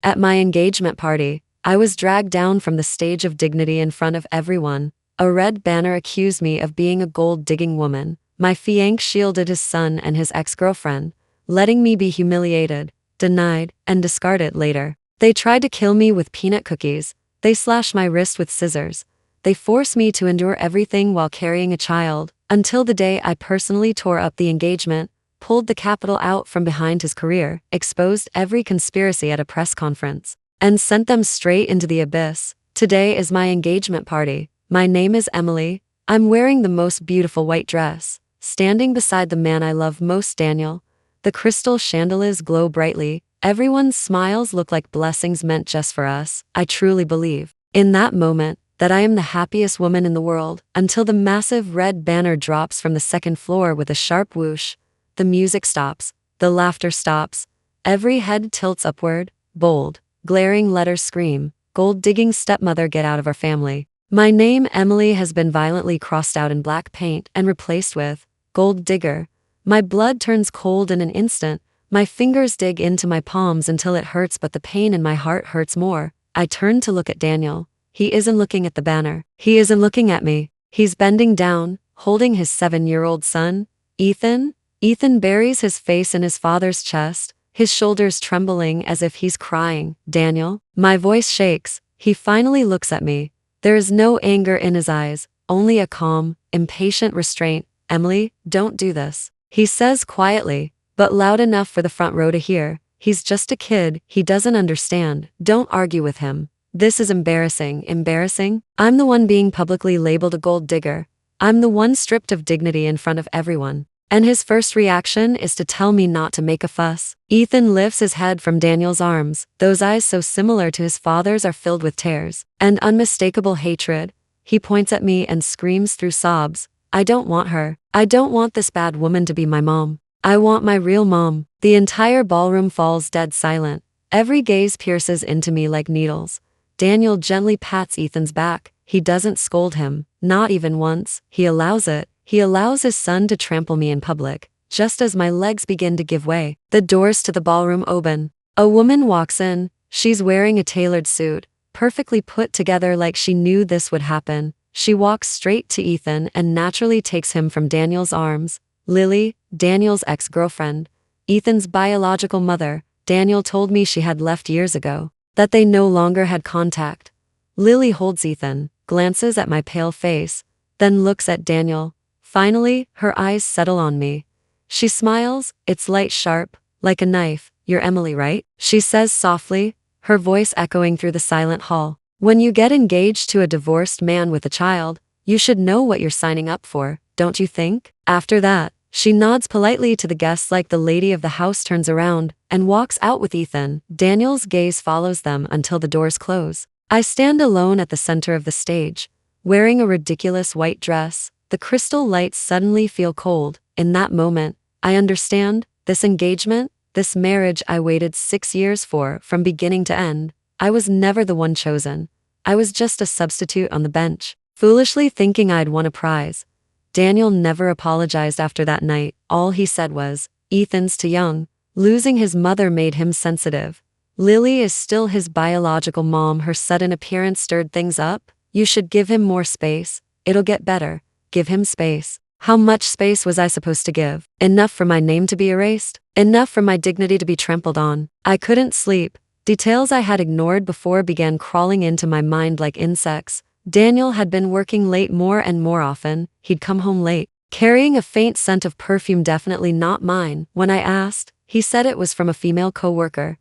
At my engagement party, I was dragged down from the stage of dignity in front of everyone. A red banner accused me of being a gold-digging woman. My fiancé shielded his son and his ex-girlfriend, letting me be humiliated, denied, and discarded later. They tried to kill me with peanut cookies. They slashed my wrist with scissors. They forced me to endure everything while carrying a child, until the day I personally tore up the engagement, pulled the capital out from behind his career, exposed every conspiracy at a press conference, and sent them straight into the abyss. Today is my engagement party. My name is Emily. I'm wearing the most beautiful white dress, standing beside the man I love most, Daniel. The crystal chandeliers glow brightly. Everyone's smiles look like blessings meant just for us. I truly believe, in that moment, that I am the happiest woman in the world, until the massive red banner drops from the second floor with a sharp whoosh. The music stops. The laughter stops. Every head tilts upward. Bold, glaring letters scream, "Gold-digging stepmother, get out of our family." My name, Emily, has been violently crossed out in black paint and replaced with "Gold Digger." My blood turns cold in an instant. My fingers dig into my palms until it hurts, but the pain in my heart hurts more. I turn to look at Daniel. He isn't looking at the banner. He isn't looking at me. He's bending down, holding his 7-year-old son, Ethan. Ethan buries his face in his father's chest, his shoulders trembling as if he's crying. "Daniel." My voice shakes. He finally looks at me. There is no anger in his eyes, only a calm, impatient restraint. "Emily, don't do this," he says quietly, but loud enough for the front row to hear. "He's just a kid, he doesn't understand. Don't argue with him. This is embarrassing." Embarrassing? I'm the one being publicly labeled a gold digger. I'm the one stripped of dignity in front of everyone. And his first reaction is to tell me not to make a fuss. Ethan lifts his head from Daniel's arms. Those eyes, so similar to his father's, are filled with tears and unmistakable hatred. He points at me and screams through sobs, "I don't want her. I don't want this bad woman to be my mom. I want my real mom." The entire ballroom falls dead silent. Every gaze pierces into me like needles. Daniel gently pats Ethan's back. He doesn't scold him, not even once. He allows it. He allows his son to trample me in public. Just as my legs begin to give way, the doors to the ballroom open. A woman walks in. She's wearing a tailored suit, perfectly put together, like she knew this would happen. She walks straight to Ethan and naturally takes him from Daniel's arms. Lily, Daniel's ex-girlfriend, Ethan's biological mother. Daniel told me she had left years ago, that they no longer had contact. Lily holds Ethan, glances at my pale face, then looks at Daniel. Finally, her eyes settle on me. She smiles, its light sharp, like a knife. "You're Emily, right?" she says softly, her voice echoing through the silent hall. "When you get engaged to a divorced man with a child, you should know what you're signing up for, don't you think?" After that, she nods politely to the guests like the lady of the house, turns around, and walks out with Ethan. Daniel's gaze follows them until the doors close. I stand alone at the center of the stage, wearing a ridiculous white dress. The crystal lights suddenly feel cold. In that moment, I understand. This engagement, this marriage I waited 6 years for, from beginning to end, I was never the one chosen. I was just a substitute on the bench, foolishly thinking I'd won a prize. Daniel never apologized after that night. All he said was, "Ethan's too young." Losing his mother made him sensitive. Lily is still his biological mom. Her sudden appearance stirred things up. "You should give him more space. It'll get better. Give him space." How much space was I supposed to give? Enough for my name to be erased? Enough for my dignity to be trampled on? I couldn't sleep. Details I had ignored before began crawling into my mind like insects. Daniel had been working late more and more often. He'd come home late, carrying a faint scent of perfume, definitely not mine. When I asked, he said it was from a female coworker.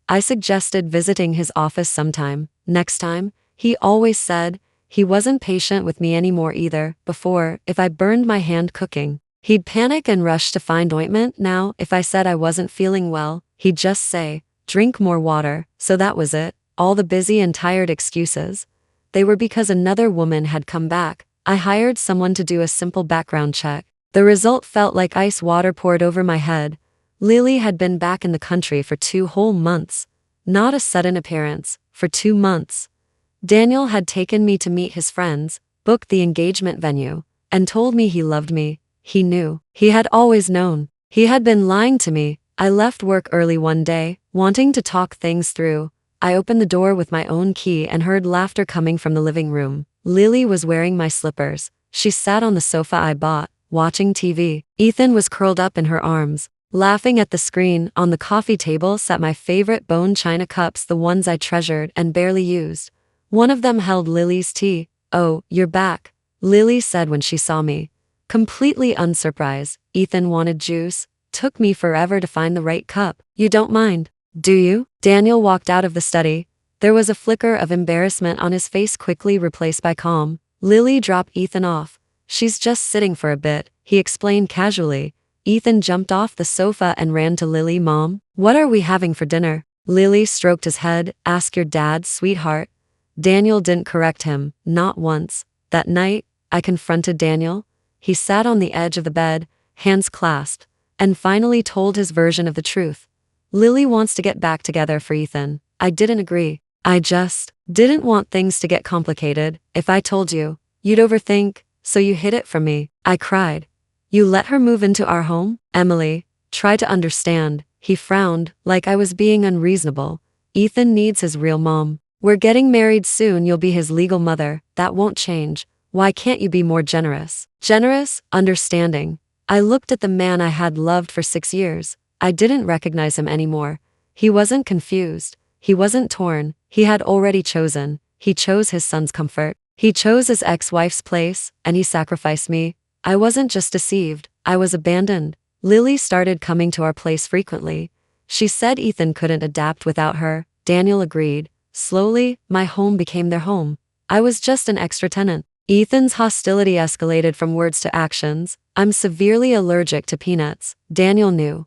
I suggested visiting his office sometime. Next time, he always said, he wasn't patient with me anymore either. Before, if I burned my hand cooking, he'd panic and rush to find ointment. Now, if I said I wasn't feeling well, he'd just say, "Drink more water." So that was it. All the busy and tired excuses, they were because another woman had come back. I hired someone to do a simple background check. The result felt like ice water poured over my head. Lily had been back in the country for 2 whole months. Not a sudden appearance. For 2 months. Daniel had taken me to meet his friends, booked the engagement venue, and told me he loved me. He knew. He had always known. He had been lying to me. I left work early one day, wanting to talk things through. I opened the door with my own key and heard laughter coming from the living room. Lily was wearing my slippers. She sat on the sofa I bought, watching TV. Ethan was curled up in her arms, laughing at the screen. On the coffee table sat my favorite bone china cups, the ones I treasured and barely used. One of them held Lily's tea. "Oh, you're back," Lily said when she saw me. Completely unsurprised. "Ethan wanted juice. Took me forever to find the right cup. You don't mind, do you?" Daniel walked out of the study. There was a flicker of embarrassment on his face, quickly replaced by calm. Lily dropped Ethan off. "She's just sitting for a bit," he explained casually. Ethan jumped off the sofa and ran to Lily. "Mom, what are we having for dinner?" Lily stroked his head. "Ask your dad, sweetheart." Daniel didn't correct him, not once. That night, I confronted Daniel. He sat on the edge of the bed, hands clasped, and finally told his version of the truth. "Lily wants to get back together for Ethan." I didn't agree. I just didn't want things to get complicated. "If I told you, you'd overthink, so you hid it from me." I cried. "You let her move into our home?" Emily tried to understand. He frowned, like I was being unreasonable. "Ethan needs his real mom. We're getting married soon. You'll be his legal mother. That won't change. Why can't you be more generous?" Generous, understanding. I looked at the man I had loved for 6 years. I didn't recognize him anymore. He wasn't confused. He wasn't torn. He had already chosen. He chose his son's comfort. He chose his ex-wife's place, and he sacrificed me. I wasn't just deceived. I was abandoned. Lily started coming to our place frequently. She said Ethan couldn't adapt without her. Daniel agreed. Slowly, my home became their home. I was just an extra tenant. Ethan's hostility escalated from words to actions. "I'm severely allergic to peanuts." Daniel knew.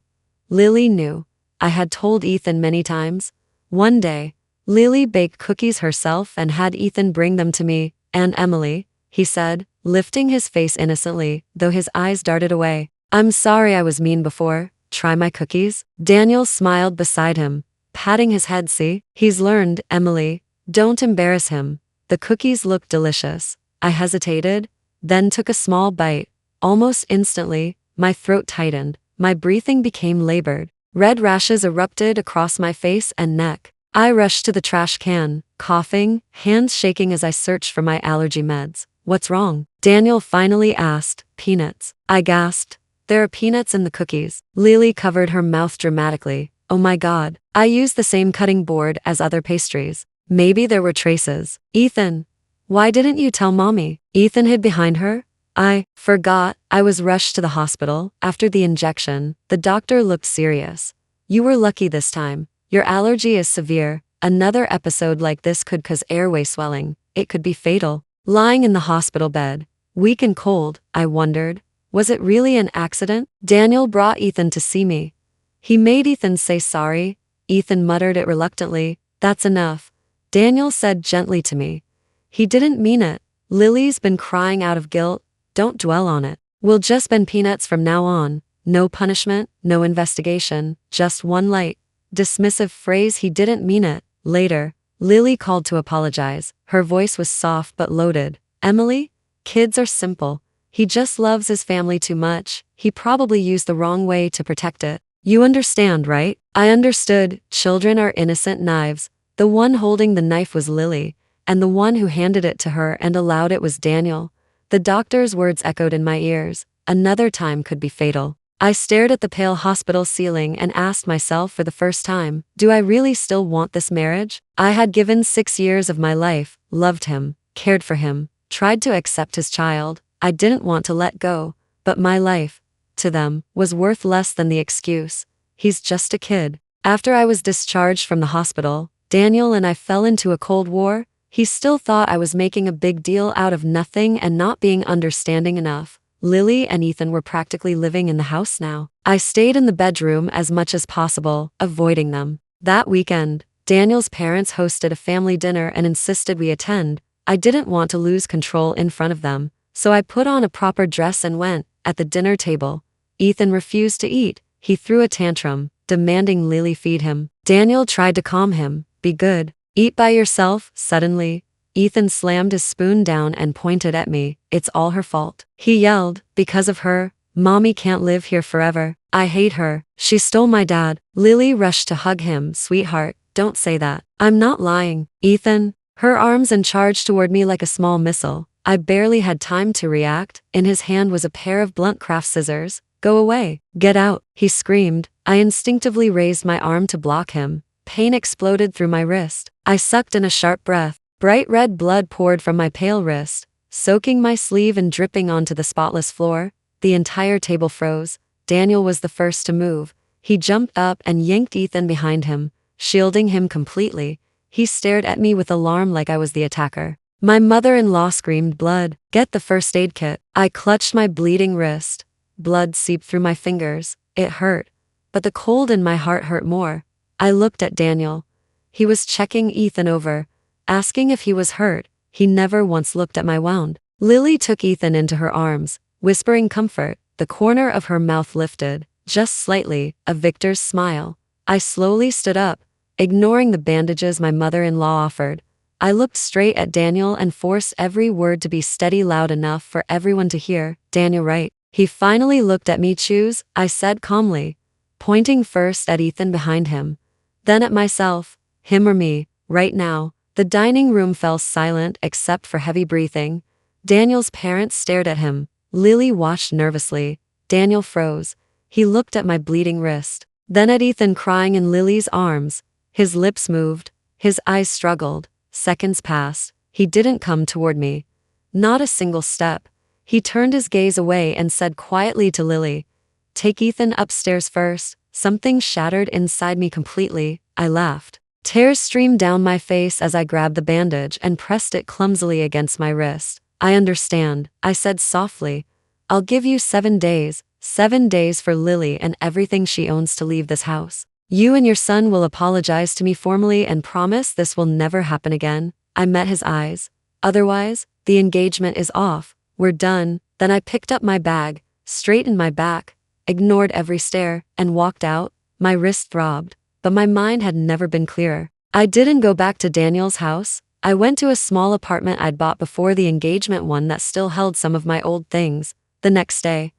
Lily knew. I had told Ethan many times. One day, Lily baked cookies herself and had Ethan bring them to me. "And Emily," he said, lifting his face innocently, though his eyes darted away. "I'm sorry I was mean before. Try my cookies?" Daniel smiled beside him, patting his head. "See? He's learned." "Emily, don't embarrass him." The cookies looked delicious. I hesitated, then took a small bite. Almost instantly, my throat tightened. My breathing became labored. Red rashes erupted across my face and neck. I rushed to the trash can, coughing, hands shaking as I searched for my allergy meds. "What's wrong?" Daniel finally asked. "Peanuts." I gasped. "There are peanuts in the cookies." Lily covered her mouth dramatically. "Oh my God. I used the same cutting board as other pastries. Maybe there were traces." "Ethan, why didn't you tell Mommy?" Ethan hid behind her. "I forgot. I was rushed to the hospital after the injection." The doctor looked serious. "You were lucky this time. Your allergy is severe. Another episode like this could cause airway swelling. It could be fatal." Lying in the hospital bed, weak and cold, I wondered, was it really an accident? Daniel brought Ethan to see me. He made Ethan say sorry. Ethan muttered it reluctantly. "That's enough," Daniel said gently to me. "He didn't mean it. Lily's been crying out of guilt. Don't dwell on it. We'll just bend peanuts from now on. No punishment, no investigation, just one light, dismissive phrase." He didn't mean it. Later, Lily called to apologize. Her voice was soft but loaded. "Emily, kids are simple. He just loves his family too much. He probably used the wrong way to protect it. You understand, right?" I understood. Children are innocent knives. The one holding the knife was Lily, and the one who handed it to her and allowed it was Daniel. The doctor's words echoed in my ears. Another time could be fatal. I stared at the pale hospital ceiling and asked myself for the first time, do I really still want this marriage? I had given 6 years of my life, loved him, cared for him, tried to accept his child. I didn't want to let go, but my life, to them, was worth less than the excuse. He's just a kid. After I was discharged from the hospital, Daniel and I fell into a cold war. He still thought I was making a big deal out of nothing and not being understanding enough. Lily and Ethan were practically living in the house now. I stayed in the bedroom as much as possible, avoiding them. That weekend, Daniel's parents hosted a family dinner and insisted we attend. I didn't want to lose control in front of them, so I put on a proper dress and went. At the dinner table, Ethan refused to eat. He threw a tantrum, demanding Lily feed him. Daniel tried to calm him. Be good. Eat by yourself. Suddenly, Ethan slammed his spoon down and pointed at me. It's all her fault. He yelled, because of her, Mommy can't live here forever. I hate her. She stole my dad. Lily rushed to hug him. Sweetheart, don't say that. I'm not lying. Ethan, her arms and charged toward me like a small missile. I barely had time to react. In his hand was a pair of blunt craft scissors. Go away. Get out, he screamed. I instinctively raised my arm to block him. Pain exploded through my wrist. I sucked in a sharp breath. Bright red blood poured from my pale wrist, soaking my sleeve and dripping onto the spotless floor. The entire table froze. Daniel was the first to move. He jumped up and yanked Ethan behind him, shielding him completely. He stared at me with alarm like I was the attacker. My mother-in-law screamed blood. Get the first aid kit. I clutched my bleeding wrist. Blood seeped through my fingers. It hurt. But the cold in my heart hurt more. I looked at Daniel. He was checking Ethan over, asking if he was hurt. He never once looked at my wound. Lily took Ethan into her arms, whispering comfort. The corner of her mouth lifted, just slightly, a victor's smile. I slowly stood up, ignoring the bandages my mother-in-law offered. I looked straight at Daniel and forced every word to be steady loud enough for everyone to hear. Daniel, right? He finally looked at me. Choose, I said calmly, pointing first at Ethan behind him, then at myself. Him or me, right now. The dining room fell silent except for heavy breathing. Daniel's parents stared at him. Lily watched nervously. Daniel froze. He looked at my bleeding wrist, then at Ethan crying in Lily's arms. His lips moved. His eyes struggled. Seconds passed. He didn't come toward me. Not a single step. He turned his gaze away and said quietly to Lily, "Take Ethan upstairs first." Something shattered inside me completely. I laughed. Tears streamed down my face as I grabbed the bandage and pressed it clumsily against my wrist. I understand, I said softly. I'll give you 7 days. 7 days for Lily and everything she owns to leave this house. You and your son will apologize to me formally and promise this will never happen again. I met his eyes. Otherwise, the engagement is off. We're done. Then I picked up my bag, straightened my back, ignored every stare, and walked out. My wrist throbbed, but my mind had never been clearer. I didn't go back to Daniel's house. I went to a small apartment I'd bought before the engagement, one that still held some of my old things. The next day,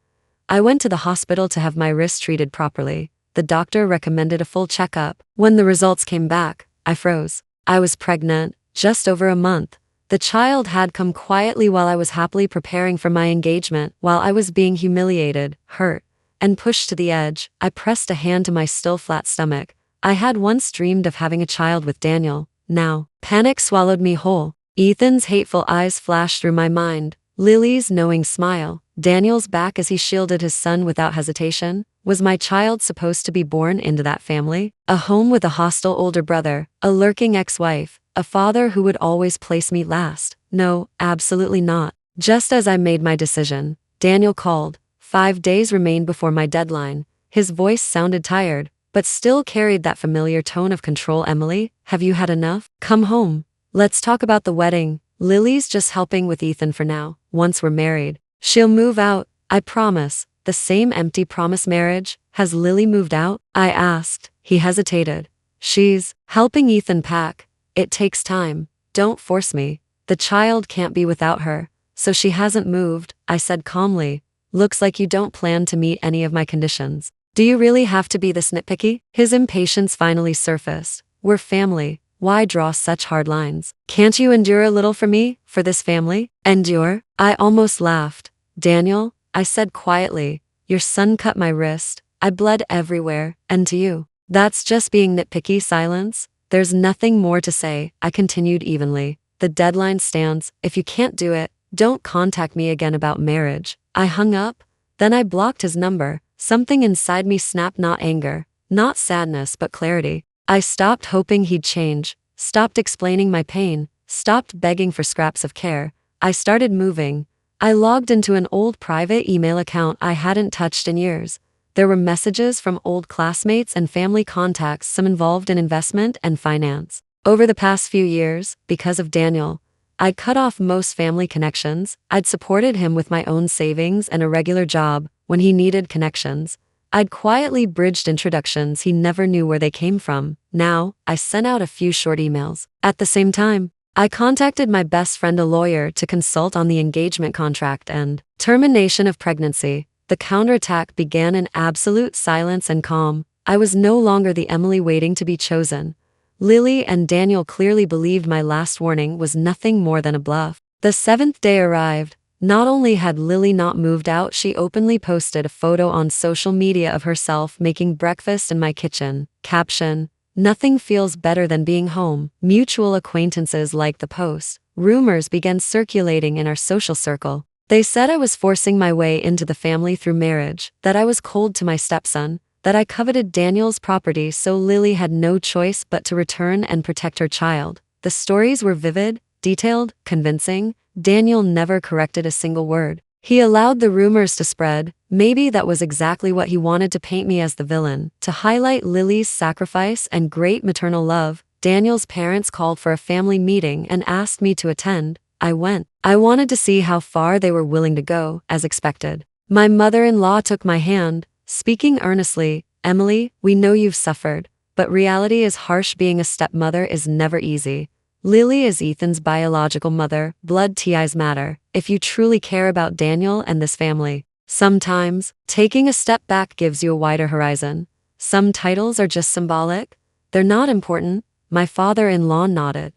I went to the hospital to have my wrist treated properly. The doctor recommended a full checkup. When the results came back, I froze. I was pregnant, just over a month. The child had come quietly while I was happily preparing for my engagement, while I was being humiliated, hurt, and pushed to the edge. I pressed a hand to my still flat stomach. I had once dreamed of having a child with Daniel. Now, panic swallowed me whole. Ethan's hateful eyes flashed through my mind. Lily's knowing smile. Daniel's back as he shielded his son without hesitation. Was my child supposed to be born into that family? A home with a hostile older brother, a lurking ex-wife, a father who would always place me last? No, absolutely not. Just as I made my decision, Daniel called. 5 days remained before my deadline. His voice sounded tired, but still carried that familiar tone of control. Emily, have you had enough? Come home. Let's talk about the wedding. Lily's just helping with Ethan for now. Once we're married, she'll move out, I promise. The same empty promise marriage? Has Lily moved out? I asked. He hesitated. She's helping Ethan pack. It takes time. Don't force me. The child can't be without her. So she hasn't moved, I said calmly. Looks like you don't plan to meet any of my conditions. Do you really have to be this nitpicky? His impatience finally surfaced. We're family. Why draw such hard lines? Can't you endure a little for me, for this family? Endure? I almost laughed. Daniel, I said quietly, your son cut my wrist. I bled everywhere, and to you. That's just being nitpicky. Silence. There's nothing more to say, I continued evenly. The deadline stands. If you can't do it, don't contact me again about marriage. I hung up. Then I blocked his number. Something inside me snapped, not anger, not sadness, but clarity. I stopped hoping he'd change, stopped explaining my pain, stopped begging for scraps of care. I started moving. I logged into an old private email account I hadn't touched in years. There were messages from old classmates and family contacts, some involved in investment and finance. Over the past few years, because of Daniel, I'd cut off most family connections. I'd supported him with my own savings and a regular job when he needed connections. I'd quietly bridged introductions he never knew where they came from. Now, I sent out a few short emails. At the same time, I contacted my best friend, a lawyer, to consult on the engagement contract and termination of pregnancy. The counterattack began in absolute silence and calm. I was no longer the Emily waiting to be chosen. Lily and Daniel clearly believed my last warning was nothing more than a bluff. The seventh day arrived. Not only had Lily not moved out, she openly posted a photo on social media of herself making breakfast in my kitchen. Caption: "Nothing feels better than being home." Mutual acquaintances liked the post. Rumors began circulating in our social circle. They said I was forcing my way into the family through marriage, that I was cold to my stepson, that I coveted Daniel's property so Lily had no choice but to return and protect her child. The stories were vivid, detailed, convincing. Daniel never corrected a single word. He allowed the rumors to spread. Maybe that was exactly what he wanted, to paint me as the villain, to highlight Lily's sacrifice and great maternal love. Daniel's parents called for a family meeting and asked me to attend. I went. I wanted to see how far they were willing to go, as expected. My mother-in-law took my hand, speaking earnestly. "Emily, we know you've suffered, but reality is harsh. Being a stepmother is never easy. Lily is Ethan's biological mother. Blood ties matter if you truly care about Daniel and this family. Sometimes, taking a step back gives you a wider horizon. Some titles are just symbolic. They're not important." My father-in-law nodded.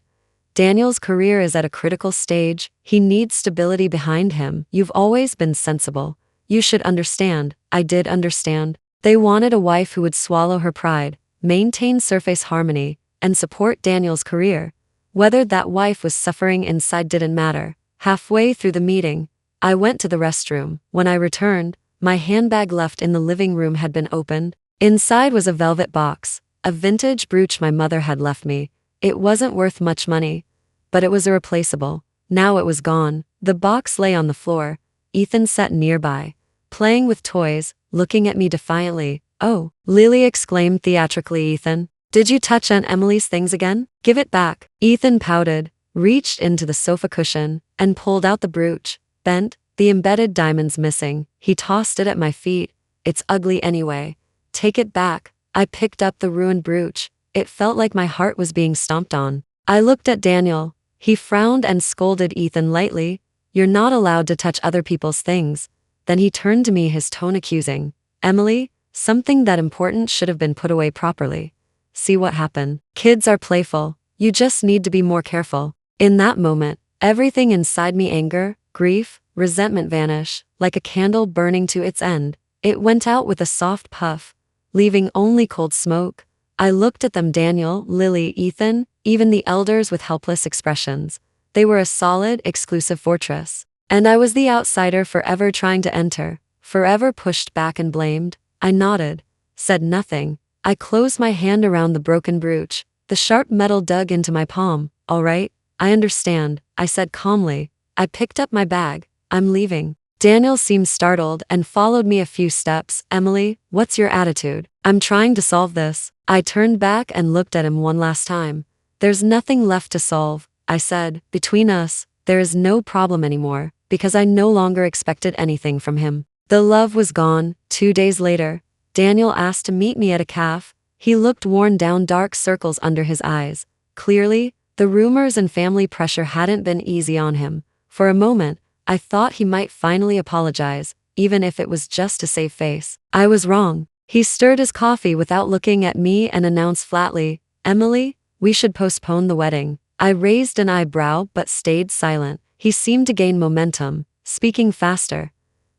"Daniel's career is at a critical stage. He needs stability behind him. You've always been sensible. You should understand." I did understand. They wanted a wife who would swallow her pride, maintain surface harmony, and support Daniel's career. Whether that wife was suffering inside didn't matter. Halfway through the meeting, I went to the restroom. When I returned, my handbag left in the living room had been opened. Inside was a velvet box, a vintage brooch my mother had left me. It wasn't worth much money, but it was irreplaceable. Now it was gone. The box lay on the floor. Ethan sat nearby, playing with toys, looking at me defiantly. "Oh," Lily exclaimed theatrically. "Ethan, did you touch on Emily's things again? Give it back." Ethan pouted, reached into the sofa cushion, and pulled out the brooch. Bent, the embedded diamonds missing. He tossed it at my feet. "It's ugly anyway. Take it back." I picked up the ruined brooch. It felt like my heart was being stomped on. I looked at Daniel. He frowned and scolded Ethan lightly. "You're not allowed to touch other people's things." Then he turned to me, his tone accusing. "Emily, something that important should have been put away properly. See what happened. Kids are playful. You just need to be more careful." In that moment, everything inside me, anger, grief, resentment, vanished, like a candle burning to its end. It went out with a soft puff, leaving only cold smoke. I looked at them, Daniel, Lily, Ethan, even the elders with helpless expressions. They were a solid, exclusive fortress. And I was the outsider, forever trying to enter, forever pushed back and blamed. I nodded, said nothing. I closed my hand around the broken brooch. The sharp metal dug into my palm. "All right, I understand," I said calmly. I picked up my bag. "I'm leaving." Daniel seemed startled and followed me a few steps. "Emily, what's your attitude?" "I'm trying to solve this." I turned back and looked at him one last time. "There's nothing left to solve," I said. "Between us, there is no problem anymore, because I no longer expected anything from him." The love was gone. 2 days later, Daniel asked to meet me at a cafe. He looked worn down, dark circles under his eyes. Clearly, the rumors and family pressure hadn't been easy on him. For a moment, I thought he might finally apologize, even if it was just to save face. I was wrong. He stirred his coffee without looking at me and announced flatly, "Emily, we should postpone the wedding." I raised an eyebrow but stayed silent. He seemed to gain momentum, speaking faster.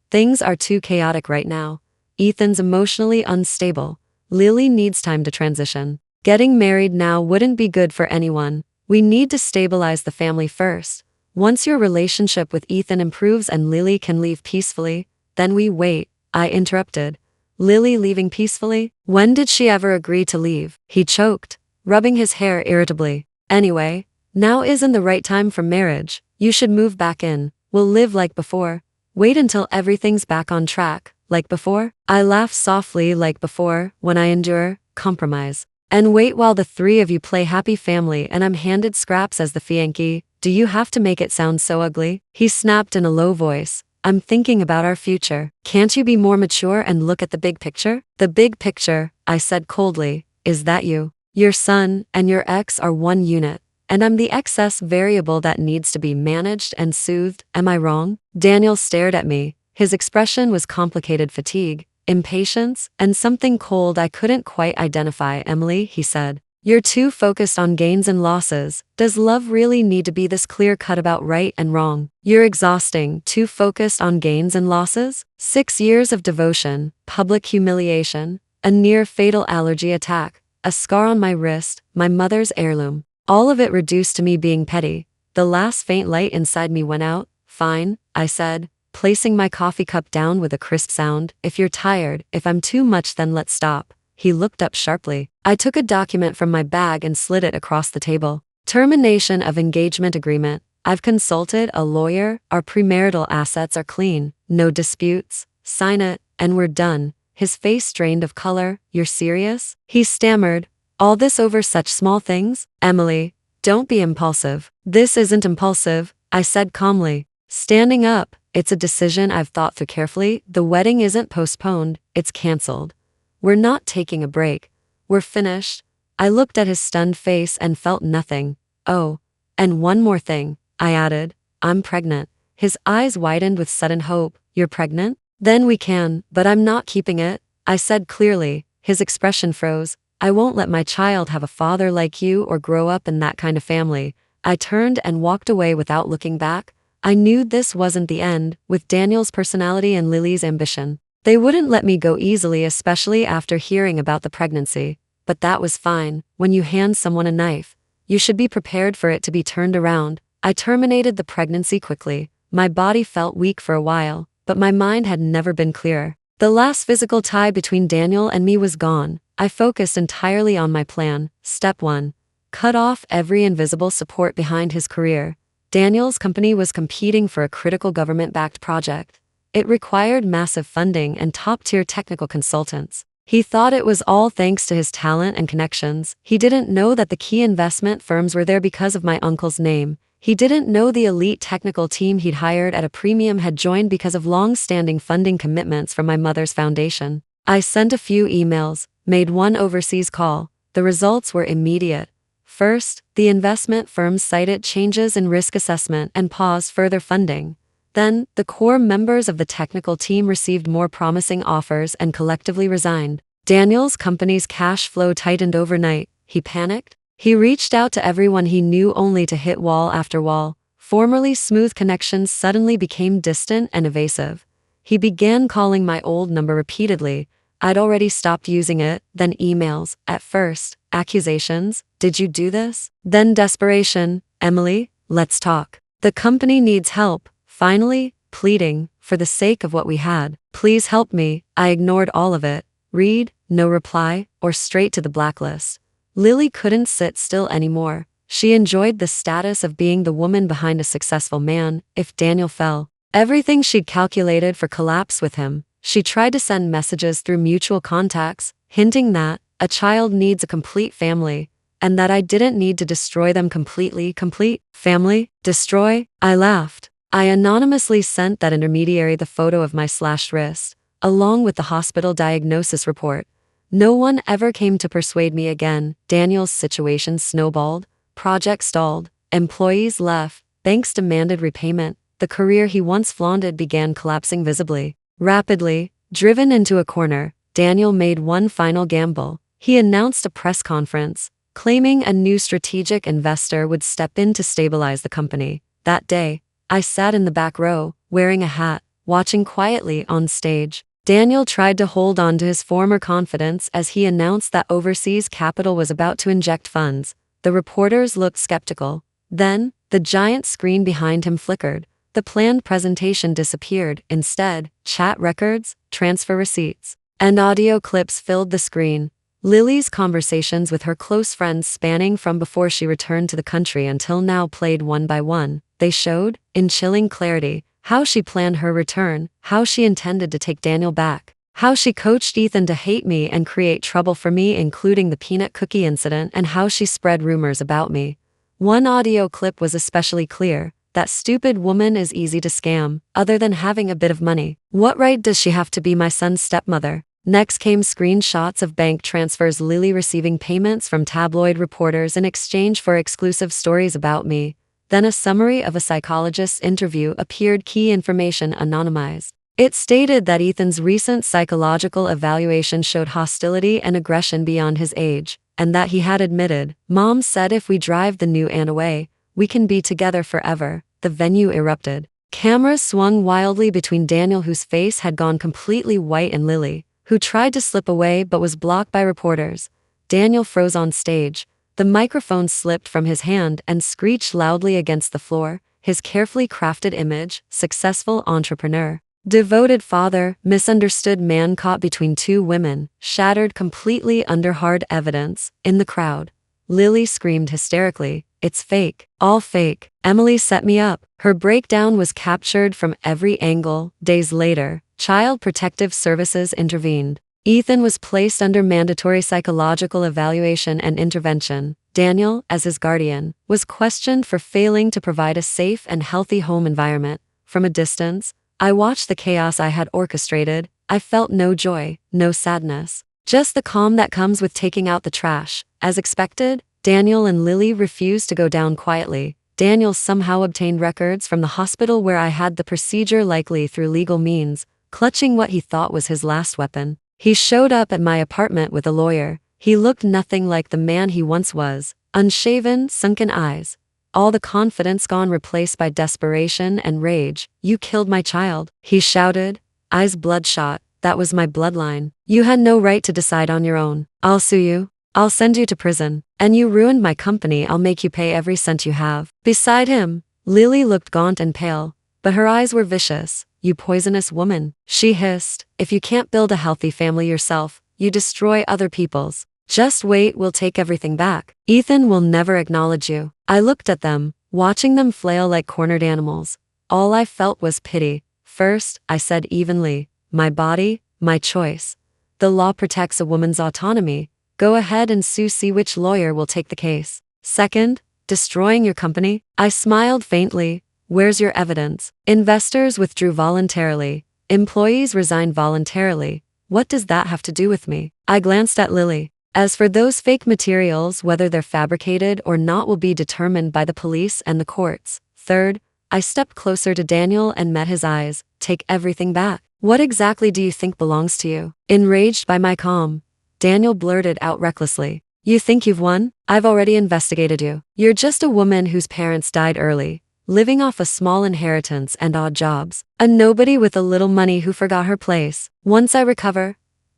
"Things are too chaotic right now. Ethan's emotionally unstable. Lily needs time to transition. Getting married now wouldn't be good for anyone. We need to stabilize the family first. Once your relationship with Ethan improves and Lily can leave peacefully, then we wait." I interrupted. "Lily leaving peacefully? When did she ever agree to leave?" He choked, rubbing his hair irritably. "Anyway, now isn't the right time for marriage. You should move back in. We'll live like before. Wait until everything's back on track." "Like before?" I laughed softly. "Like before, when I endure, compromise, and wait while the three of you play happy family and I'm handed scraps as the fiancé. Do you have to make it sound so ugly?" He snapped in a low voice. "I'm thinking about our future. Can't you be more mature and look at the big picture?" "The big picture," I said coldly, "is that you, your son, and your ex are one unit, and I'm the excess variable that needs to be managed and soothed. Am I wrong?" Daniel stared at me. His expression was complicated: fatigue, impatience, and something cold I couldn't quite identify. "Emily," he said, You're too focused on gains and losses. Does love really need to be this clear-cut about right and wrong? You're exhausting. Too focused on gains and losses? 6 years of devotion, public humiliation, a near-fatal allergy attack, a scar on my wrist, my mother's heirloom. All of it reduced to me being petty. The last faint light inside me went out. Fine, I said, placing my coffee cup down with a crisp sound. If you're tired, if I'm too much, then let's stop. He looked up sharply. I took a document from my bag and slid it across the table. Termination of engagement agreement. I've consulted a lawyer. Our premarital assets are clean. No disputes. Sign it, and we're done. His face drained of color. You're serious? He stammered. All this over such small things? Emily, don't be impulsive. This isn't impulsive, I said calmly. Standing up, it's a decision I've thought through carefully. The wedding isn't postponed, it's canceled. We're not taking a break. We're finished. I looked at his stunned face and felt nothing. Oh, and one more thing, I added. I'm pregnant. His eyes widened with sudden hope. You're pregnant? Then we can, but I'm not keeping it, I said clearly. His expression froze. I won't let my child have a father like you or grow up in that kind of family. I turned and walked away without looking back. I knew this wasn't the end. With Daniel's personality and Lily's ambition, they wouldn't let me go easily, especially after hearing about the pregnancy. But that was fine. When you hand someone a knife, you should be prepared for it to be turned around. I terminated the pregnancy quickly. My body felt weak for a while, but my mind had never been clearer. The last physical tie between Daniel and me was gone. I focused entirely on my plan. Step 1. Cut off every invisible support behind his career. Daniel's company was competing for a critical government-backed project. It required massive funding and top-tier technical consultants. He thought it was all thanks to his talent and connections. He didn't know that the key investment firms were there because of my uncle's name. He didn't know the elite technical team he'd hired at a premium had joined because of long-standing funding commitments from my mother's foundation. I sent a few emails, made one overseas call. The results were immediate. First, the investment firms cited changes in risk assessment and paused further funding. Then, the core members of the technical team received more promising offers and collectively resigned. Daniel's company's cash flow tightened overnight. He panicked. He reached out to everyone he knew only to hit wall after wall. Formerly smooth connections suddenly became distant and evasive. He began calling my old number repeatedly. I'd already stopped using it. Then emails. At first, accusations. Did you do this? Then desperation. Emily, let's talk. The company needs help. Finally, pleading, for the sake of what we had, please help me. I ignored all of it. Read, no reply, or straight to the blacklist. Lily couldn't sit still anymore. She enjoyed the status of being the woman behind a successful man. If Daniel fell, everything she'd calculated for collapse with him. She tried to send messages through mutual contacts, hinting that a child needs a complete family, and that I didn't need to destroy them completely. Complete family? Destroy? I laughed. I anonymously sent that intermediary the photo of my slashed wrist, along with the hospital diagnosis report. No one ever came to persuade me again. Daniel's situation snowballed, projects stalled, employees left, banks demanded repayment. The career he once flaunted began collapsing visibly. Rapidly, driven into a corner, Daniel made one final gamble. He announced a press conference, claiming a new strategic investor would step in to stabilize the company. That day, I sat in the back row, wearing a hat, watching quietly on stage. Daniel tried to hold on to his former confidence as he announced that overseas capital was about to inject funds. The reporters looked skeptical. Then, the giant screen behind him flickered. The planned presentation disappeared. Instead, chat records, transfer receipts, and audio clips filled the screen. Lily's conversations with her close friends spanning from before she returned to the country until now played one by one. They showed, in chilling clarity, how she planned her return, how she intended to take Daniel back, how she coached Ethan to hate me and create trouble for me, including the peanut cookie incident, and how she spread rumors about me. One audio clip was especially clear. That stupid woman is easy to scam, other than having a bit of money. What right does she have to be my son's stepmother? Next came screenshots of bank transfers, Lily receiving payments from tabloid reporters in exchange for exclusive stories about me. Then a summary of a psychologist's interview appeared, key information anonymized. It stated that Ethan's recent psychological evaluation showed hostility and aggression beyond his age. and that he had admitted, "Mom said if we drive the new Anne away, we can be together forever." The venue erupted. Cameras swung wildly between Daniel, whose face had gone completely white, and Lily, who tried to slip away but was blocked by reporters. Daniel froze on stage. The microphone slipped from his hand and screeched loudly against the floor. His carefully crafted image, successful entrepreneur, devoted father, misunderstood man caught between two women, shattered completely under hard evidence. In the crowd, Lily screamed hysterically, "It's fake, all fake. Emily set me up." Her breakdown was captured from every angle. Days later, Child Protective Services intervened. Ethan was placed under mandatory psychological evaluation and intervention. Daniel, as his guardian, was questioned for failing to provide a safe and healthy home environment. From a distance, I watched the chaos I had orchestrated. I felt no joy, no sadness, just the calm that comes with taking out the trash. As expected, Daniel and Lily refused to go down quietly. Daniel somehow obtained records from the hospital where I had the procedure, likely through legal means, clutching what he thought was his last weapon. He showed up at my apartment with a lawyer. He looked nothing like the man he once was. Unshaven, sunken eyes. All the confidence gone, replaced by desperation and rage. "You killed my child," he shouted, eyes bloodshot. "That was my bloodline. You had no right to decide on your own. I'll sue you. I'll send you to prison. And you ruined my company. I'll make you pay every cent you have." Beside him, Lily looked gaunt and pale, but her eyes were vicious. "You poisonous woman," she hissed. "If you can't build a healthy family yourself, you destroy other people's. Just wait, we'll take everything back. Ethan will never acknowledge you." I looked at them, watching them flail like cornered animals. All I felt was pity. "First," I said evenly, "my body, my choice. The law protects a woman's autonomy. Go ahead and sue, see which lawyer will take the case. Second, destroying your company." I smiled faintly. "Where's your evidence? Investors withdrew voluntarily. Employees resigned voluntarily. What does that have to do with me?" I glanced at Lily. "As for those fake materials, whether they're fabricated or not will be determined by the police and the courts." Third, I stepped closer to Daniel and met his eyes. "Take everything back. What exactly do you think belongs to you?" Enraged by my calm, Daniel blurted out recklessly, "You think you've won? I've already investigated you. You're just a woman whose parents died early, living off a small inheritance and odd jobs. A nobody with a little money who forgot her place. Once I recover,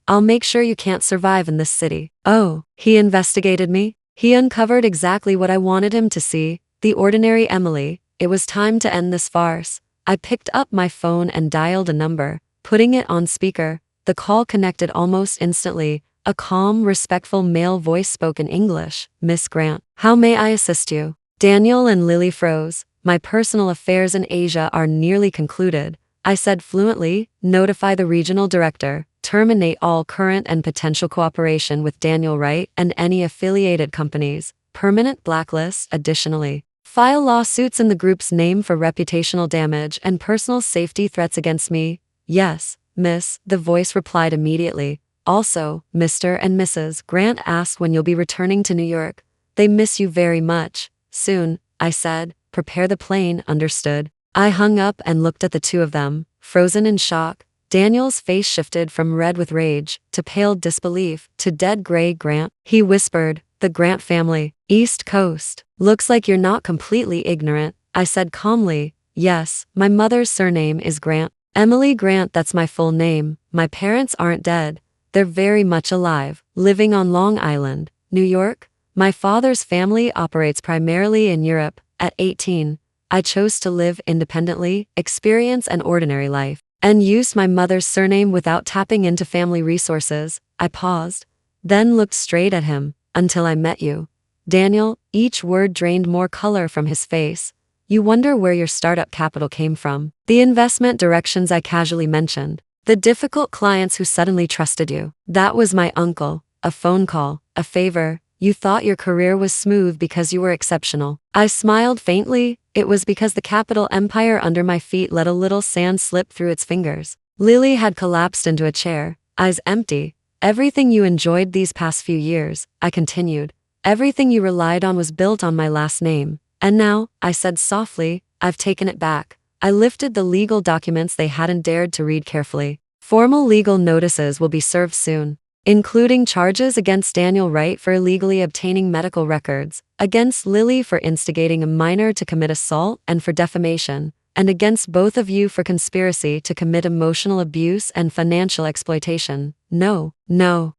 I'll make sure you can't survive in this city." Oh, he investigated me? He uncovered exactly what I wanted him to see, the ordinary Emily. It was time to end this farce. I picked up my phone and dialed a number, putting it on speaker. The call connected almost instantly. A calm, respectful male voice spoke in English. "Miss Grant, how may I assist you?" Daniel and Lily froze. "My personal affairs in Asia are nearly concluded," I said fluently. "Notify the regional director. Terminate all current and potential cooperation with Daniel Wright and any affiliated companies. Permanent blacklist. Additionally, file lawsuits in the group's name for reputational damage and personal safety threats against me." "Yes, miss," the voice replied immediately. "Also, Mr. and Mrs. Grant asked when you'll be returning to New York. They miss you very much." "Soon," I said. "Prepare the plane." "Understood." I hung up and looked at the two of them, frozen in shock. Daniel's face shifted from red with rage, to pale disbelief, to dead gray. "Grant," he whispered, "the Grant family, East Coast. Looks like you're not completely ignorant." I said calmly, "Yes, my mother's surname is Grant. Emily Grant, that's my full name. My parents aren't dead. They're very much alive, living on Long Island, New York. My father's family operates primarily in Europe. At 18, I chose to live independently, experience an ordinary life, and use my mother's surname without tapping into family resources." I paused, then looked straight at him. "Until I met you." Daniel, each word drained more color from his face. "You wonder where your startup capital came from. The investment directions I casually mentioned. The difficult clients who suddenly trusted you. That was my uncle. A phone call, a favor. You thought your career was smooth because you were exceptional." I smiled faintly. "It was because the capital empire under my feet let a little sand slip through its fingers." Lily had collapsed into a chair, eyes empty. "Everything you enjoyed these past few years," I continued, "everything you relied on was built on my last name. And now," I said softly, "I've taken it back." I lifted the legal documents they hadn't dared to read carefully. "Formal legal notices will be served soon. including charges against Daniel Wright for illegally obtaining medical records, against Lily for instigating a minor to commit assault and for defamation, and against both of you for conspiracy to commit emotional abuse and financial exploitation. No,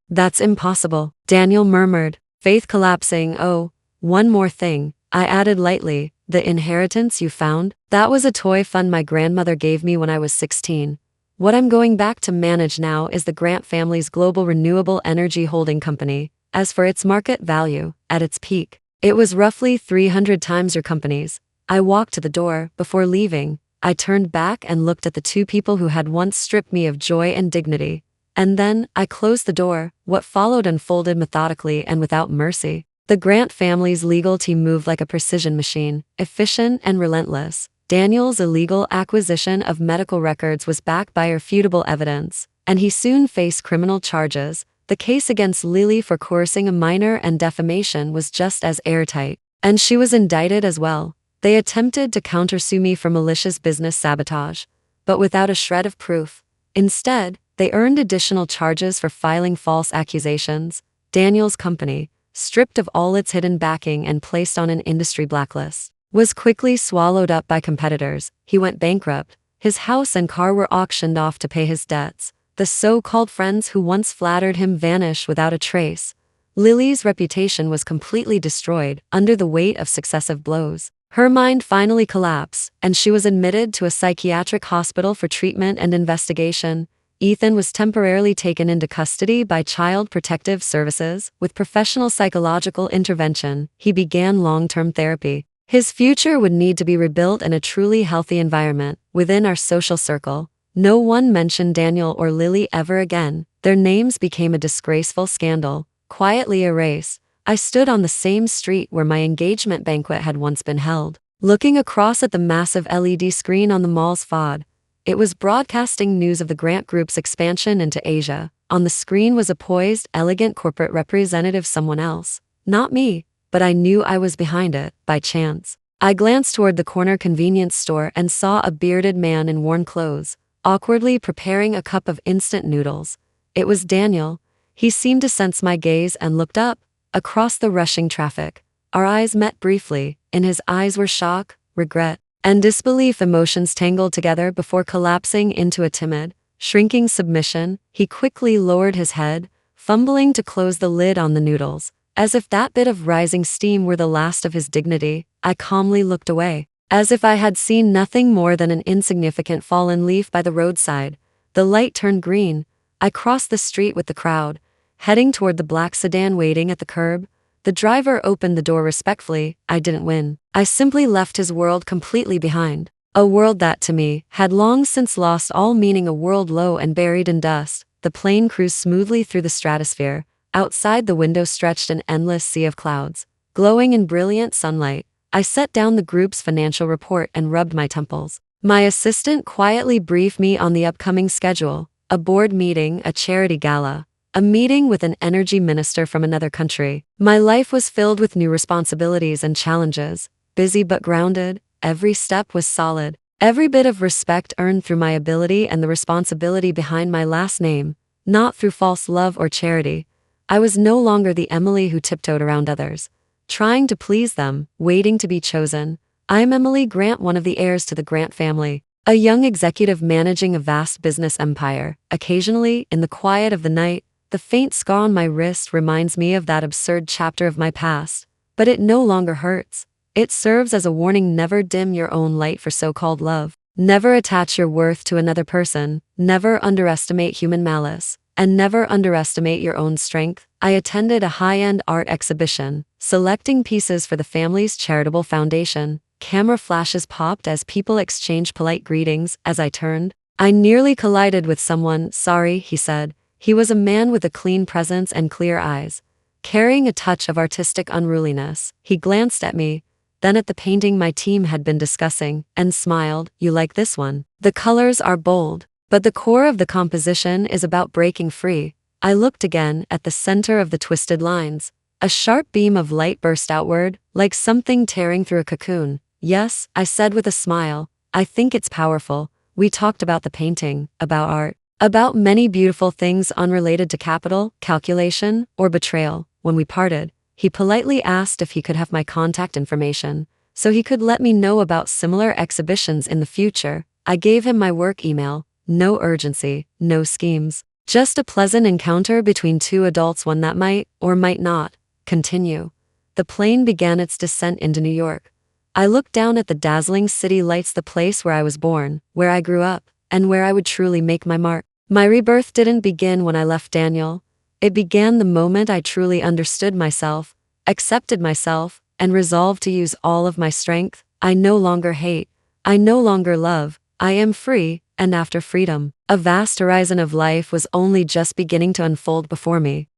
that's impossible, Daniel murmured, faith collapsing. Oh, one more thing, I added lightly, the inheritance you found? That was a toy fund my grandmother gave me when I was 16. What I'm going back to manage now is the Grant family's global renewable energy holding company. As for its market value, at its peak, it was roughly 300 times your company's. I walked to the door. Before leaving, I turned back and looked at the two people who had once stripped me of joy and dignity. And then, I closed the door. What followed unfolded methodically and without mercy. The Grant family's legal team moved like a precision machine, efficient and relentless. Daniel's illegal acquisition of medical records was backed by irrefutable evidence, and he soon faced criminal charges. The case against Lily for coercing a minor and defamation was just as airtight, and she was indicted as well. They attempted to countersue me for malicious business sabotage, but without a shred of proof. Instead, they earned additional charges for filing false accusations. Daniel's company, stripped of all its hidden backing and placed on an industry blacklist, was quickly swallowed up by competitors. He went bankrupt. His house and car were auctioned off to pay his debts. The so-called friends who once flattered him vanished without a trace. Lily's reputation was completely destroyed under the weight of successive blows. Her mind finally collapsed, and she was admitted to a psychiatric hospital for treatment and investigation. Ethan was temporarily taken into custody by Child Protective Services. With professional psychological intervention, he began long-term therapy. His future would need to be rebuilt in a truly healthy environment. Within our social circle, no one mentioned Daniel or Lily ever again. Their names became a disgraceful scandal, quietly erased. I stood on the same street where my engagement banquet had once been held, looking across at the massive LED screen on the mall's facade. It was broadcasting news of the Grant Group's expansion into Asia. On the screen was a poised, elegant corporate representative, someone else. Not me. But I knew I was behind it, by chance. I glanced toward the corner convenience store and saw a bearded man in worn clothes, awkwardly preparing a cup of instant noodles. It was Daniel. He seemed to sense my gaze and looked up, across the rushing traffic. Our eyes met briefly. In his eyes were shock, regret, and disbelief, emotions tangled together before collapsing into a timid, shrinking submission. He quickly lowered his head, fumbling to close the lid on the noodles. As if that bit of rising steam were the last of his dignity, I calmly looked away, as if I had seen nothing more than an insignificant fallen leaf by the roadside. The light turned green. I crossed the street with the crowd, heading toward the black sedan waiting at the curb. The driver opened the door respectfully. I didn't win. I simply left his world completely behind. A world that, to me, had long since lost all meaning, a world low and buried in dust. The plane cruised smoothly through the stratosphere. Outside the window stretched an endless sea of clouds, glowing in brilliant sunlight. I set down the group's financial report and rubbed my temples. My assistant quietly briefed me on the upcoming schedule: a board meeting, a charity gala, a meeting with an energy minister from another country. My life was filled with new responsibilities and challenges, busy but grounded. Every step was solid, every bit of respect earned through my ability and the responsibility behind my last name, not through false love or charity. I was no longer the Emily who tiptoed around others, trying to please them, waiting to be chosen. I am Emily Grant, one of the heirs to the Grant family, a young executive managing a vast business empire. Occasionally, in the quiet of the night, the faint scar on my wrist reminds me of that absurd chapter of my past, but it no longer hurts. It serves as a warning: never dim your own light for so-called love. Never attach your worth to another person. Never underestimate human malice. And never underestimate your own strength. I attended a high-end art exhibition, selecting pieces for the family's charitable foundation. Camera flashes popped as people exchanged polite greetings. As I turned, I nearly collided with someone. "Sorry," he said. He was a man with a clean presence and clear eyes, carrying a touch of artistic unruliness. He glanced at me, then at the painting my team had been discussing, and smiled. "You like this one? The colors are bold, but the core of the composition is about breaking free." I looked again at the center of the twisted lines. A sharp beam of light burst outward, like something tearing through a cocoon. "Yes," I said with a smile. "I think it's powerful." We talked about the painting, about art, about many beautiful things unrelated to capital, calculation, or betrayal. When we parted, he politely asked if he could have my contact information, so he could let me know about similar exhibitions in the future. I gave him my work email. No urgency, no schemes. Just a pleasant encounter between two adults, one that might, or might not, continue. The plane began its descent into New York. I looked down at the dazzling city lights, the place where I was born, where I grew up, and where I would truly make my mark. My rebirth didn't begin when I left Daniel. It began the moment I truly understood myself, accepted myself, and resolved to use all of my strength. I no longer hate. I no longer love. I am free, and after freedom, a vast horizon of life was only just beginning to unfold before me.